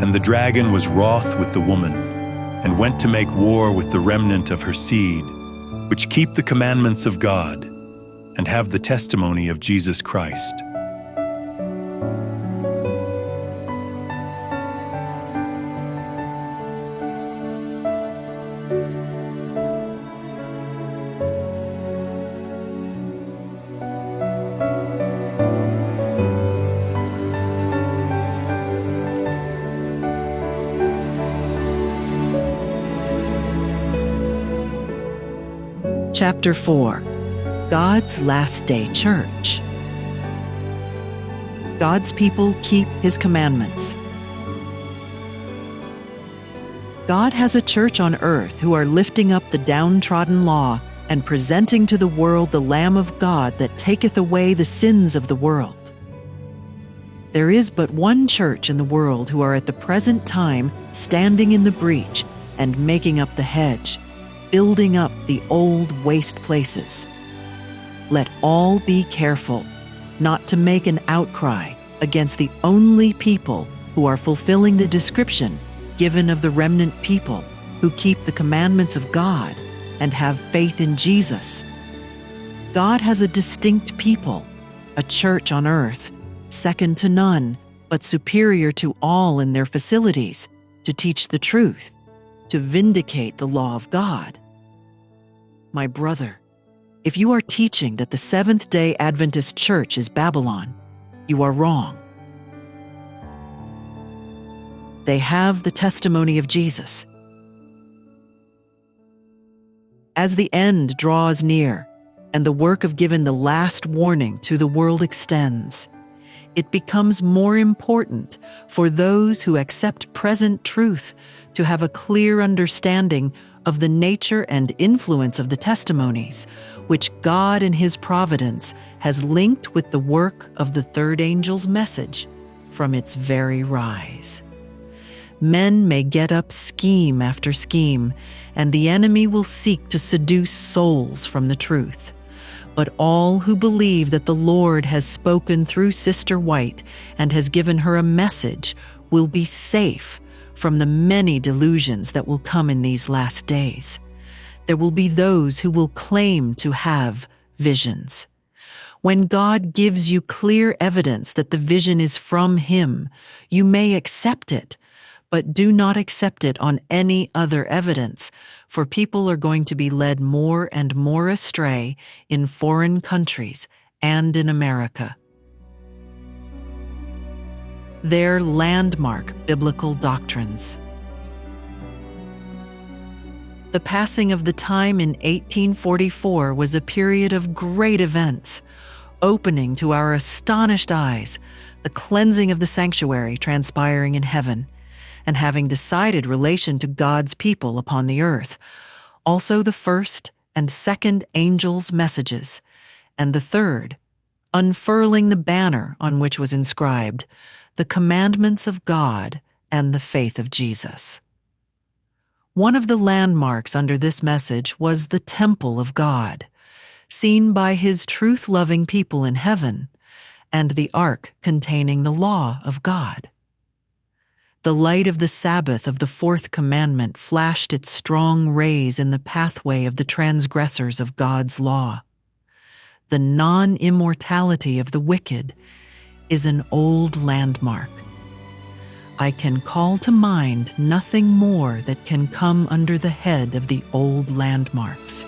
And the dragon was wroth with the woman, and went to make war with the remnant of her seed, which keep the commandments of God, and have the testimony of Jesus Christ. Chapter 4. God's Last Day Church. God's people keep His commandments. God has a church on earth who are lifting up the downtrodden law and presenting to the world the Lamb of God that taketh away the sins of the world. There is but one church in the world who are at the present time standing in the breach and making up the hedge, building up the old waste places. Let all be careful not to make an outcry against the only people who are fulfilling the description given of the remnant people who keep the commandments of God and have faith in Jesus. God has a distinct people, a church on earth, second to none, but superior to all in their facilities, to teach the truth, to vindicate the law of God. My brother, if you are teaching that the Seventh-day Adventist Church is Babylon, you are wrong. They have the testimony of Jesus. As the end draws near, and the work of giving the last warning to the world extends, it becomes more important for those who accept present truth to have a clear understanding of the nature and influence of the testimonies, which God in His providence has linked with the work of the third angel's message from its very rise. Men may get up scheme after scheme, and the enemy will seek to seduce souls from the truth. But all who believe that the Lord has spoken through Sister White and has given her a message will be safe from the many delusions that will come in these last days. There will be those who will claim to have visions. When God gives you clear evidence that the vision is from Him, you may accept it, but do not accept it on any other evidence, for people are going to be led more and more astray in foreign countries and in America. Their landmark biblical doctrines. The passing of the time in 1844 was a period of great events, opening to our astonished eyes the cleansing of the sanctuary transpiring in heaven, and having decided relation to God's people upon the earth, also the first and second angels' messages, and the third, unfurling the banner on which was inscribed, the commandments of God and the faith of Jesus. One of the landmarks under this message was the temple of God, seen by His truth-loving people in heaven, and the ark containing the law of God. The light of the Sabbath of the fourth commandment flashed its strong rays in the pathway of the transgressors of God's law. The non-immortality of the wicked is an old landmark. I can call to mind nothing more that can come under the head of the old landmarks.